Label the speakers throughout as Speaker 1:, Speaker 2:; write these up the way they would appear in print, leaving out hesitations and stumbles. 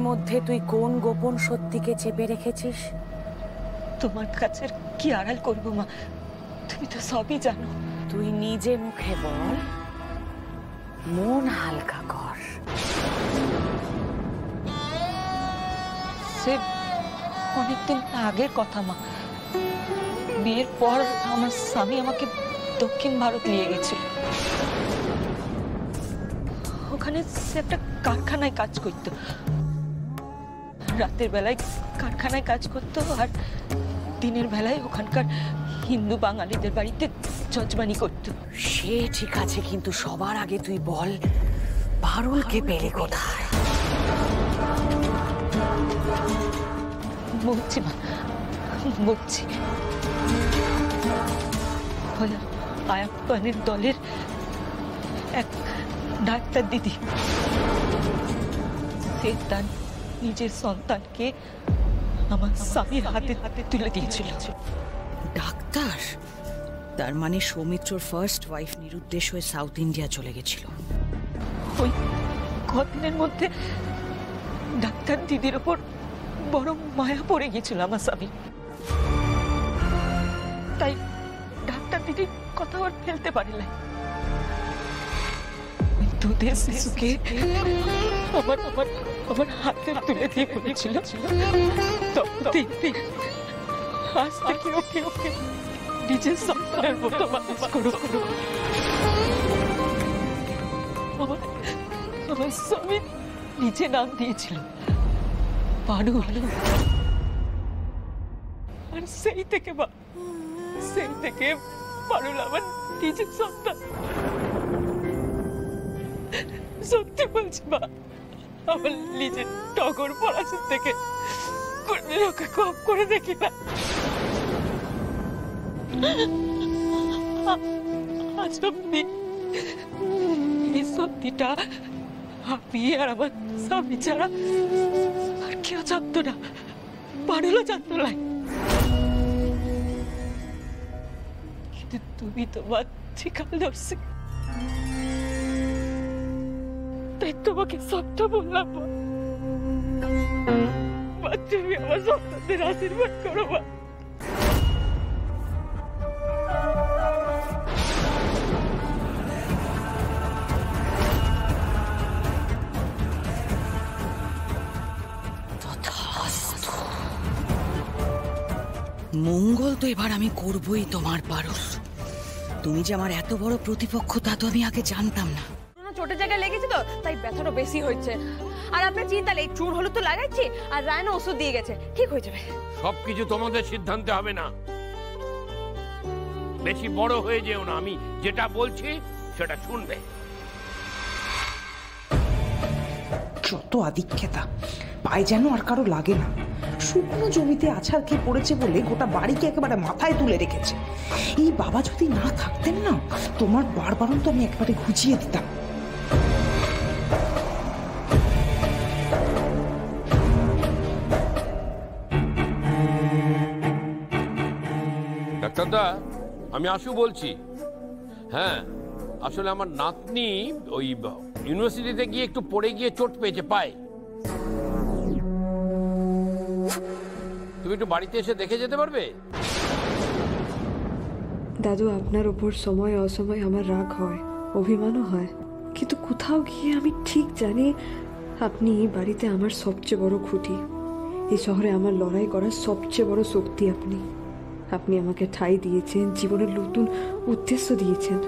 Speaker 1: মধ্যে তুই কোন গোপন সত্যিকে চেপে রেখেছিস?
Speaker 2: তোমার কাছে কি আড়াল করবো মা, তুমি তো সবই জানো।
Speaker 1: তুই নিজে মুখে বল, মন হালকা কর।
Speaker 2: সে অনেকদিন আগের কথা মা। বিয়ের পর আমার স্বামী আমাকে দক্ষিণ ভারত নিয়ে গেছিল। ওখানে সে একটা কারখানায় কাজ করতো। রাতের বেলায় কারখানায় কাজ করতো আর দিনের বেলায় ওখানকার হিন্দু বাঙালিদের বাড়িতে যজমানি করতো।
Speaker 1: সে ঠিক আছে, কিন্তু সবার আগে তুই বল, পারুলকে পেলে কোথায়?
Speaker 2: বলছি মা, বলছি। আয়াপ্পানের দলের এক ডাক্তার দিদি, সে তার নিজের সন্তানকে আমার স্বামীর হাতে হাতে তুলে দিয়েছিল।
Speaker 1: ডাক্তার? তার মানে সৌমিত্রর ফার্স্ট ওয়াইফ নিরুদ্দেশ হয়ে সাউথ ইন্ডিয়া চলে গেছিল।
Speaker 2: ওই কদিনের মধ্যে ডাক্তার দিদির ওপর বড় মায়া পড়ে গেছিল আমার স্বামী। তাই ডাক্তার দিদির কথা আর ফেলতে পারিল। দুধের শিশুকে আমার আমার আমার হাতে তুলে দিয়ে বলেছিল, আজ থেকে ওকে ওকে নিজের সন্তানের মতো মানুষ করো। আমার স্বামী নিজে নাম দিয়েছিল পারুল। আর সেই থেকে পারুল আমার নিজের সন্তান। সত্যি বলছি মা, আমার নিজের টগর পড়াশোনা থেকে কোনদিন ওকে কম করে দেখি না। আজ অব্দি এই সত্যিটা আমি আর আমার স্বামী ছাড়া আর কেউ জানতো না, পারুলও জানতো না। কিন্তু তুমি তোমার ঠিকাল ধরছি, তাই তোমাকে সবটা বললাম। তুমি আমার সন্তানদের আশীর্বাদ করো মা।
Speaker 1: মঙ্গল তো এবার আমি করবই তোমার, পারুল। তুমি যে আমার এত বড় প্রতিপক্ষ তা তো আমি আগে জানতাম না।
Speaker 3: চোটের জায়গায় লেগেছে তো তাই ব্যথাটা বেশি হচ্ছে। আর আপনার চিন্তা নেই, চুন হলুদ তো লাগাচ্ছি আর রায়না ওষুধ দিয়ে গেছে, ঠিক হয়ে যাবে।
Speaker 4: সবকিছু তোমাদের সিদ্ধান্তে হবে না, বেশি বড় হয়ে যেও না। আমি যেটা বলছি সেটা শুনবে।
Speaker 5: যত আদিক্ষেতা, পায়ে যেন আর কারো লাগে না। শুকনো জমিতে আছাড় খেয়ে পড়েছে বলে গোটা বাড়িকে একেবারে মাথায় তুলে রেখেছে। এই বাবা যদি না থাকতেন না, তোমার বারবারন তো আমি একেবারে ঘুচিয়ে দিতাম।
Speaker 4: ডাক্তারদা, আমি আশু বলছি। হ্যাঁ, আসলে আমার নাতনি ওই ইউনিভার্সিটিতে গিয়ে একটু পড়ে গিয়ে চোট পেয়েছে পায়ে। তুমি একটু বাড়িতে এসে দেখে যেতে পারবে?
Speaker 6: দাদু, আপনার ওপর সময় অসময় আমার রাগ হয়, অভিমানও হয়, কিন্তু কোথাও গিয়ে আমি ঠিক জানি আপনি এই বাড়িতে আমার সবচেয়ে বড় খুঁটি। এই শহরে আমার লড়াই করার সবচেয়ে বড় শক্তি আপনি। আপনি আমাকে ঠাঁই দিয়েছেন, জীবনের নতুন উদ্দেশ্য দিয়েছেন,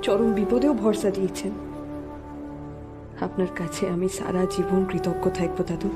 Speaker 6: চরম বিপদেও ভরসা দিয়েছেন। আপনার কাছে আমি সারা জীবন কৃতজ্ঞ থাকবো দাদু।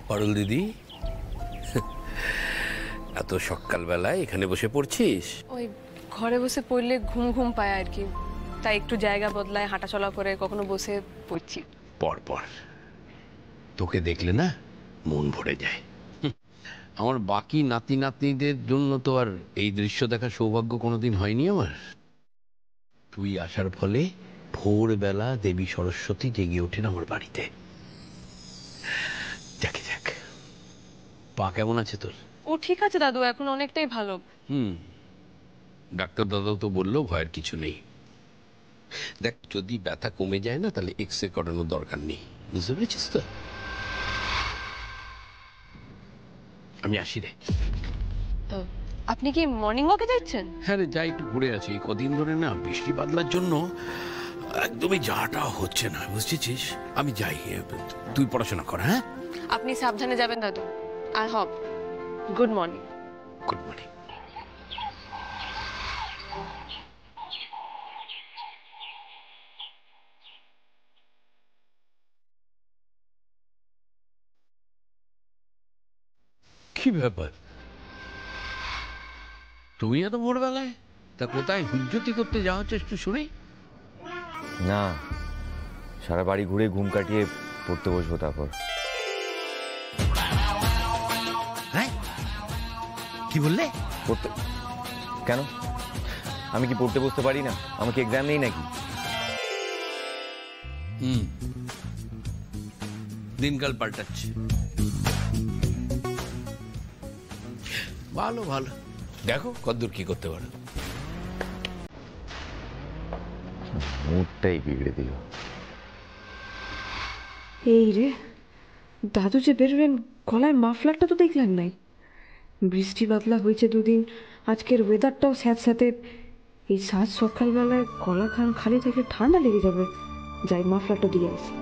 Speaker 4: পারুল দিদি, এত সকালবেলায় এখানে বসে পড়ছিস?
Speaker 3: ওই ঘরে বসে পড়লে ঘুম ঘুম পায় আর কি, তাই একটু জায়গা বদলায়, হাঁটাচলা করে কখনো বসে পড়ছি।
Speaker 4: পর পর তোকে দেখলে না মন ভরে যায়। আমার বাকি নাতি নাতনিদের জন্য তো আর এই দৃশ্য দেখার সৌভাগ্য কোনোদিন হয়নি আমার। তুই আসার ফলে ভোরবেলা দেবী সরস্বতী জেগে ওঠেন আমার বাড়িতে। দেখে যাক, পা কেমন আছে তোর?
Speaker 3: ও ঠিক আছে দাদু, এখন অনেকটাই ভালো।
Speaker 4: ডাক্তার দাদাও তো বললো ভয়ের কিছু নেই। দেখ, যদি ব্যথা কমে যায় না তাহলে এক্সরে করানোর দরকার নেই, বুঝতে পেরেছিস তো? আমি আসি রে।
Speaker 3: আপনি কি মর্নিং ওয়াকে যাচ্ছেন?
Speaker 4: হ্যাঁ রে, যাই, একটু ঘুরে আছি। কদিন ধরে না বৃষ্টি বাদলার জন্য একদমই যাওয়াটা হচ্ছে না, বুঝেছিস? আমি যাই, তুই পড়াশোনা কর। হ্যাঁ,
Speaker 3: আপনি সাবধানে যাবেন দাদু। I hope. Good morning.
Speaker 4: Good morning. কি ব্যাপার, তুমি এত ভোরবেলায়? তা কোথায় হুজ্জতি করতে যাওয়া হচ্ছে একটু শুনি।
Speaker 7: না, সারা বাড়ি ঘুরে ঘুম কাটিয়ে পড়তে বসবো তারপর।
Speaker 4: হ্যাঁ, কি বললে?
Speaker 7: পড়তে কেন? আমি কি পড়তে বসতে পারি না? আমাকে এক্সাম নেই নাকি?
Speaker 4: দিনকাল পাল্টাচ্ছে। ভালো ভালো, দেখো কতদূর কি করতে পারো।
Speaker 7: মুডটাই বিগড়ে দিল।
Speaker 6: এই রে, দাদু যে বেরোলেন, গলায় মাফলারটা তো দেখলেন নাই। বৃষ্টি বাদলা হয়েছে দুদিন, আজকের ওয়েদারটাও স্যাঁতস্যাঁতে। এই সাত সকালবেলায় গলা খালি থেকে ঠান্ডা লেগে যাবে। যাই, মাফলারটা দিয়ে আসি।